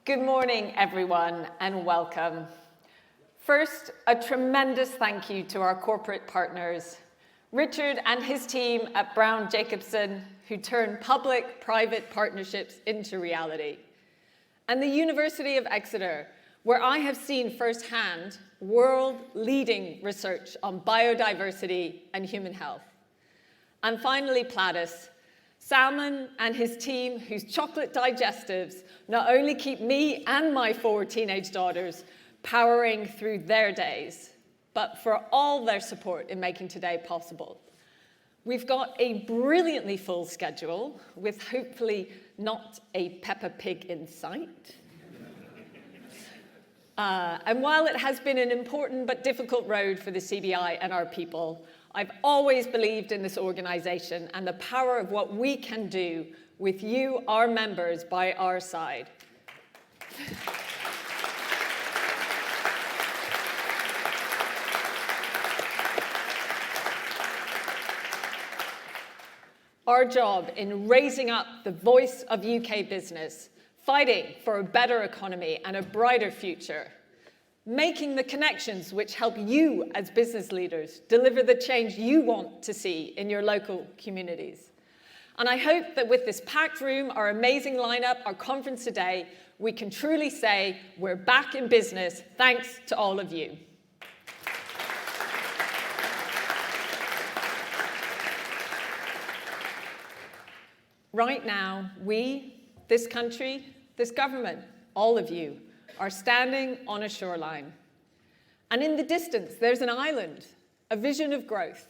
Good morning, everyone, and welcome. First, a tremendous thank you to our corporate partners, Richard and his team at Brown Jacobson, who turn public-private partnerships into reality, and the University of Exeter, where I have seen firsthand world-leading research on biodiversity and human health. And finally, Platis, Salman and his team, whose chocolate digestives not only keep me and my 4 teenage daughters powering through their days, but for all their support in making today possible. We've got a brilliantly full schedule with hopefully not a Peppa Pig in sight. And while it has been an important but difficult road for the CBI and our people, I've always believed in this organization and the power of what we can do with you, our members, by our side. Our job in raising up the voice of UK business, fighting for a better economy and a brighter future, making the connections which help you as business leaders deliver the change you want to see in your local communities. And I hope that with this packed room, our amazing lineup, our conference today, we can truly say we're back in business thanks to all of you. Right now, we, this country, this government, all of you, are standing on a shoreline. And in the distance, there's an island, a vision of growth,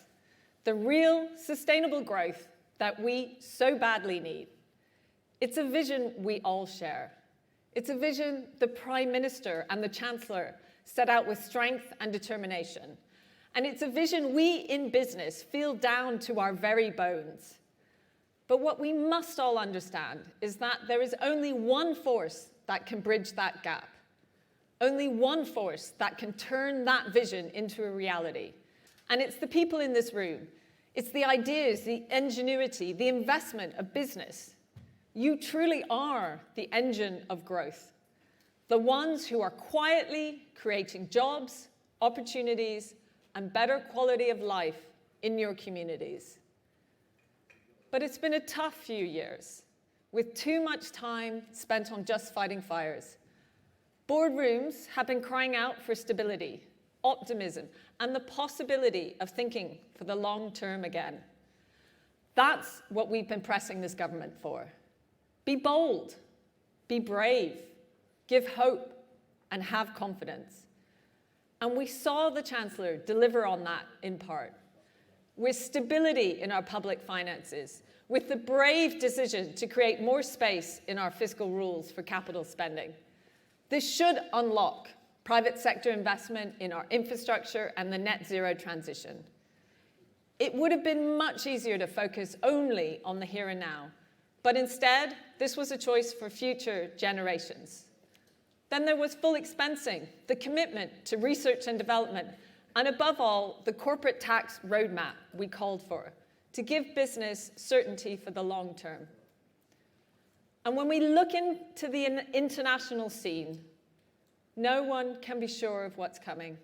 the real sustainable growth that we so badly need. It's a vision we all share. It's a vision the Prime Minister and the Chancellor set out with strength and determination. And it's a vision we in business feel down to our very bones. But what we must all understand is that there is only one force that can bridge that gap. Only one force that can turn that vision into a reality. And it's the people in this room. It's the ideas, the ingenuity, the investment of business. You truly are the engine of growth. The ones who are quietly creating jobs, opportunities, and better quality of life in your communities. But it's been a tough few years, with too much time spent on just fighting fires. Boardrooms have been crying out for stability, optimism, and the possibility of thinking for the long term again. That's what we've been pressing this government for. Be bold, be brave, give hope, and have confidence. And we saw the Chancellor deliver on that in part, with stability in our public finances, with the brave decision to create more space in our fiscal rules for capital spending. This should unlock private sector investment in our infrastructure and the net zero transition. It would have been much easier to focus only on the here and now, but instead, this was a choice for future generations. Then there was full expensing, the commitment to research and development, and above all, the corporate tax roadmap we called for to give business certainty for the long term. And when we look into the international scene, no one can be sure of what's coming.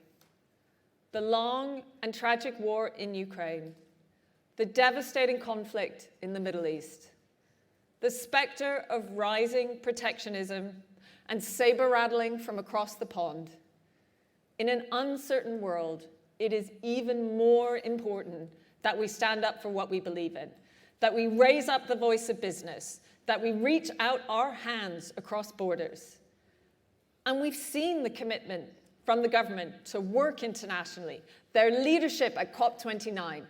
The long and tragic war in Ukraine, the devastating conflict in the Middle East, the specter of rising protectionism and saber-rattling from across the pond. In an uncertain world, it is even more important that we stand up for what we believe in, that we raise up the voice of business, that we reach out our hands across borders. And we've seen the commitment from the government to work internationally, their leadership at COP29,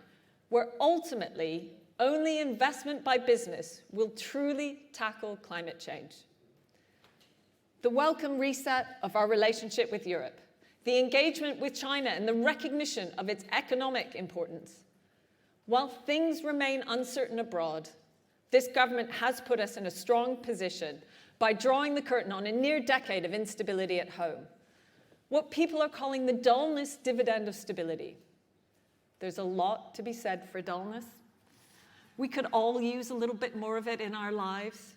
where ultimately only investment by business will truly tackle climate change. The welcome reset of our relationship with Europe, the engagement with China and the recognition of its economic importance. While things remain uncertain abroad, this government has put us in a strong position by drawing the curtain on a near decade of instability at home. What people are calling the dullness dividend of stability. There's a lot to be said for dullness. We could all use a little bit more of it in our lives.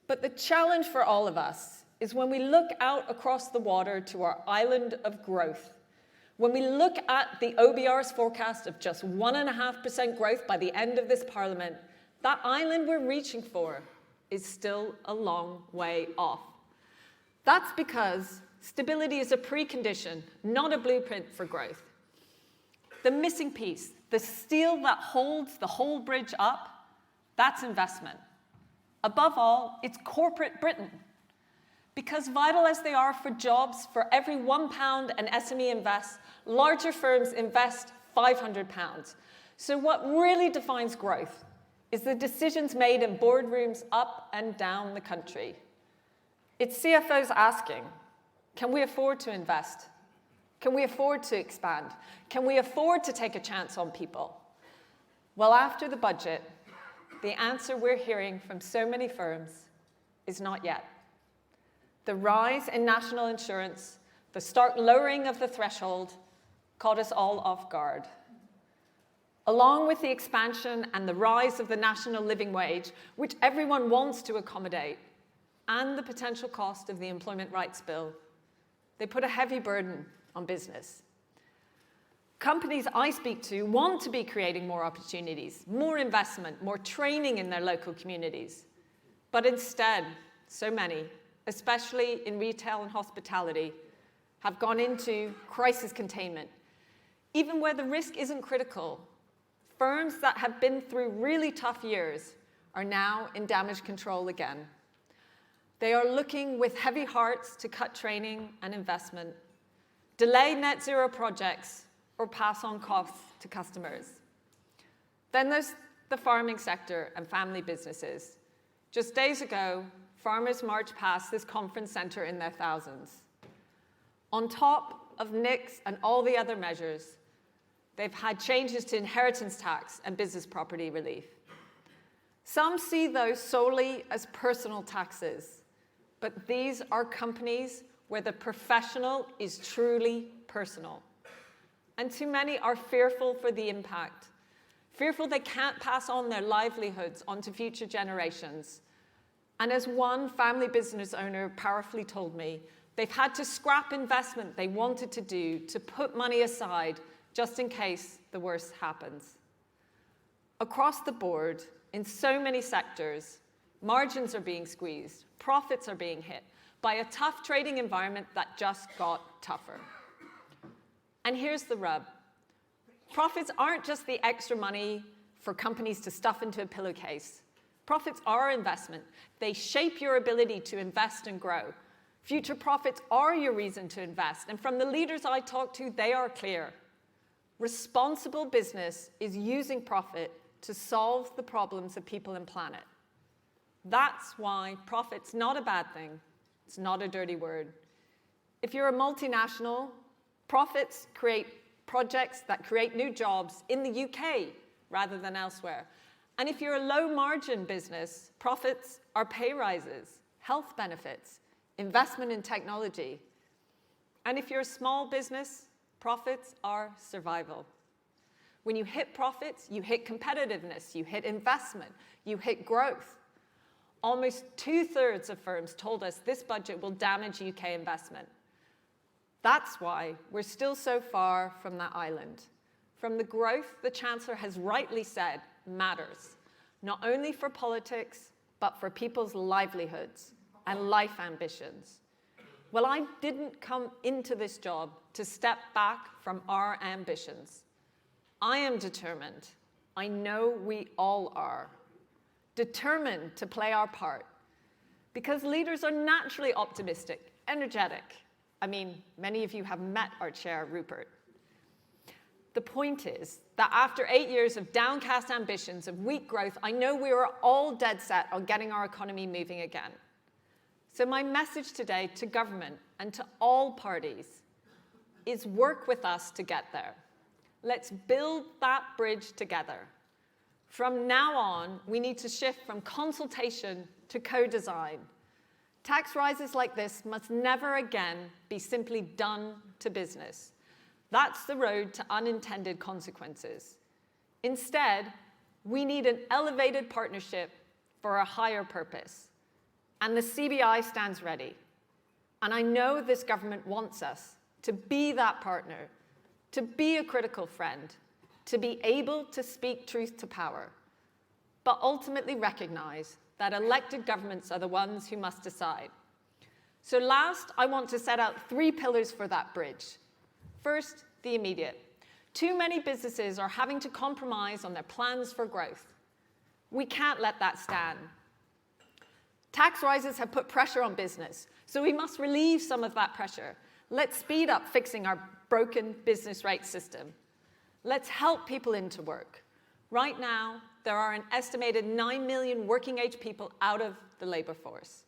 But the challenge for all of us is when we look out across the water to our island of growth. When we look at the OBR's forecast of just 1.5% growth by the end of this Parliament, that island we're reaching for is still a long way off. That's because stability is a precondition, not a blueprint for growth. The missing piece, the steel that holds the whole bridge up, that's investment. Above all, it's corporate Britain. Because vital as they are for jobs, for every £1 an SME invests, larger firms invest £500. So what really defines growth is the decisions made in boardrooms up and down the country. It's CFOs asking, can we afford to invest? Can we afford to expand? Can we afford to take a chance on people? Well, after the budget, the answer we're hearing from so many firms is not yet. The rise in national insurance, the stark lowering of the threshold, caught us all off guard. Along with the expansion and the rise of the national living wage, which everyone wants to accommodate, and the potential cost of the Employment Rights Bill, they put a heavy burden on business. Companies I speak to want to be creating more opportunities, more investment, more training in their local communities. But instead, so many, especially in retail and hospitality, have gone into crisis containment. Even where the risk isn't critical, firms that have been through really tough years are now in damage control again. They are looking with heavy hearts to cut training and investment, delay net zero projects, or pass on costs to customers. Then there's the farming sector and family businesses. Just days ago, farmers marched past this conference center in their thousands. On top of NICs and all the other measures, they've had changes to inheritance tax and business property relief. Some see those solely as personal taxes, but these are companies where the professional is truly personal. And too many are fearful for the impact, fearful they can't pass on their livelihoods onto future generations. And as one family business owner powerfully told me, they've had to scrap investment they wanted to do to put money aside just in case the worst happens. Across the board, in so many sectors, margins are being squeezed, profits are being hit by a tough trading environment that just got tougher. And here's the rub. Profits aren't just the extra money for companies to stuff into a pillowcase. Profits are investment. They shape your ability to invest and grow. Future profits are your reason to invest. And from the leaders I talk to, they are clear. Responsible business is using profit to solve the problems of people and planet. That's why profit's not a bad thing. It's not a dirty word. If you're a multinational, profits create projects that create new jobs in the UK rather than elsewhere. And if you're a low-margin business, profits are pay rises, health benefits, investment in technology. And if you're a small business, profits are survival. When you hit profits, you hit competitiveness, you hit investment, you hit growth. Almost 2/3 of firms told us this budget will damage UK investment. That's why we're still so far from that island, from the growth the Chancellor has rightly said matters, not only for politics, but for people's livelihoods and life ambitions. Well, I didn't come into this job to step back from our ambitions. I am determined. I know we all are. Determined to play our part. Because leaders are naturally optimistic, energetic. I mean, many of you have met our chair, Rupert. The point is that after 8 years of downcast ambitions, of weak growth, I know we are all dead set on getting our economy moving again. So my message today to government and to all parties is work with us to get there. Let's build that bridge together. From now on, we need to shift from consultation to co-design. Tax rises like this must never again be simply done to business. That's the road to unintended consequences. Instead, we need an elevated partnership for a higher purpose. And the CBI stands ready. And I know this government wants us to be that partner, to be a critical friend, to be able to speak truth to power, but ultimately recognize that elected governments are the ones who must decide. So last, I want to set out 3 pillars for that bridge. First, the immediate. Too many businesses are having to compromise on their plans for growth. We can't let that stand. Tax rises have put pressure on business, so we must relieve some of that pressure. Let's speed up fixing our broken business rate system. Let's help people into work. Right now, there are an estimated 9 million working-age people out of the labor force.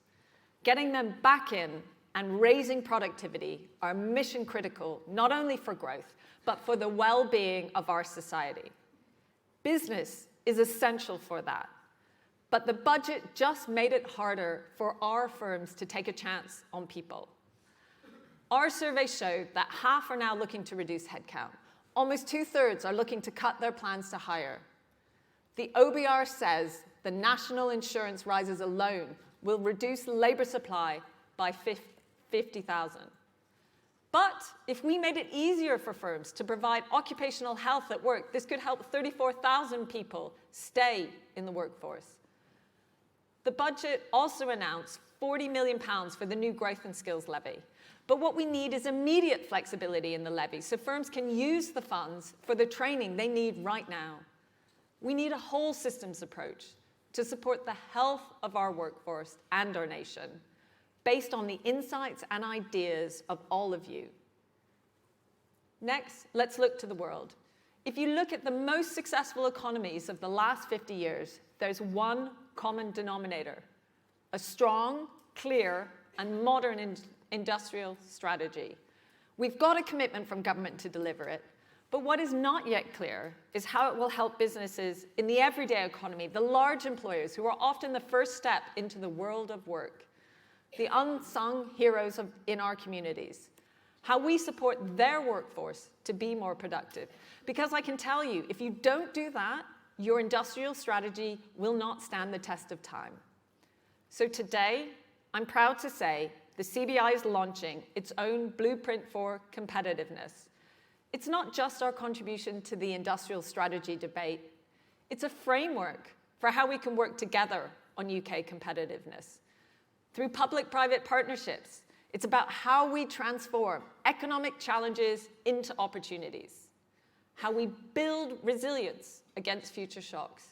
Getting them back in and raising productivity are mission critical, not only for growth, but for the well-being of our society. Business is essential for that. But the budget just made it harder for our firms to take a chance on people. Our survey showed that half are now looking to reduce headcount. Almost 2/3 are looking to cut their plans to hire. The OBR says the national insurance rises alone will reduce labor supply by 50,000. But if we made it easier for firms to provide occupational health at work, this could help 34,000 people stay in the workforce. The budget also announced £40 million for the new Growth and Skills Levy. But what we need is immediate flexibility in the levy so firms can use the funds for the training they need right now. We need a whole systems approach to support the health of our workforce and our nation, based on the insights and ideas of all of you. Next, let's look to the world. If you look at the most successful economies of the last 50 years, there's one common denominator: a strong, clear, and modern industrial strategy. We've got a commitment from government to deliver it, but what is not yet clear is how it will help businesses in the everyday economy, the large employers who are often the first step into the world of work, the unsung heroes in our communities, how we support their workforce to be more productive. Because I can tell you, if you don't do that, your industrial strategy will not stand the test of time. So today, I'm proud to say the CBI is launching its own blueprint for competitiveness. It's not just our contribution to the industrial strategy debate. It's a framework for how we can work together on UK competitiveness. Through public-private partnerships, it's about how we transform economic challenges into opportunities, how we build resilience against future shocks.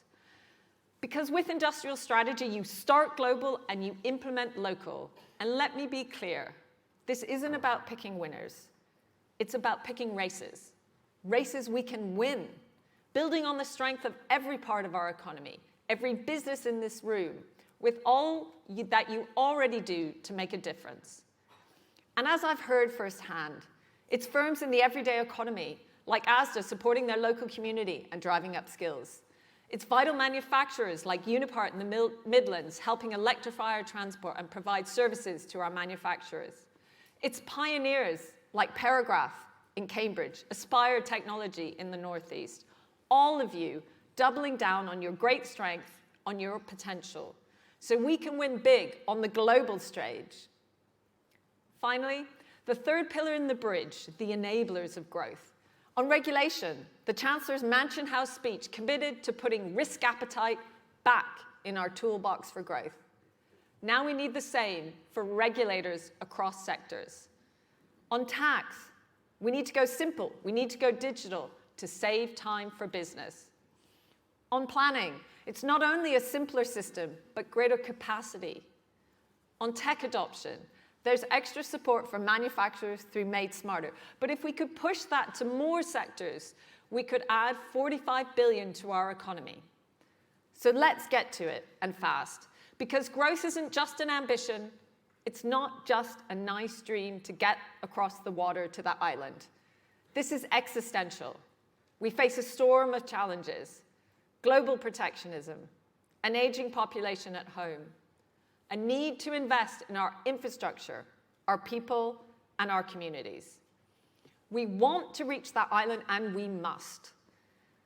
Because with industrial strategy, you start global and you implement local. And let me be clear, this isn't about picking winners. It's about picking races. Races we can win, building on the strength of every part of our economy, every business in this room, with all that you already do to make a difference. And as I've heard firsthand, it's firms in the everyday economy, like Asda, supporting their local community and driving up skills. It's vital manufacturers like Unipart in the Midlands, helping electrify our transport and provide services to our manufacturers. It's pioneers like Paragraph in Cambridge, Aspire Technology in the Northeast, all of you doubling down on your great strength, on your potential, so we can win big on the global stage. Finally, the third pillar in the bridge, the enablers of growth. On regulation, the Chancellor's Mansion House speech committed to putting risk appetite back in our toolbox for growth. Now we need the same for regulators across sectors. On tax, we need to go simple, we need to go digital to save time for business. On planning, it's not only a simpler system, but greater capacity. On tech adoption, there's extra support for manufacturers through Made Smarter. But if we could push that to more sectors, we could add 45 billion to our economy. So let's get to it, and fast. Because growth isn't just an ambition, it's not just a nice dream to get across the water to that island. This is existential. We face a storm of challenges: global protectionism, an aging population at home, a need to invest in our infrastructure, our people, and our communities. We want to reach that island, and we must.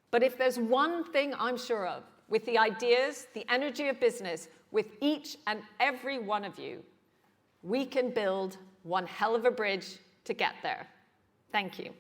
But if there's one thing I'm sure of, with the ideas, the energy of business, with each and every one of you, we can build one hell of a bridge to get there. Thank you.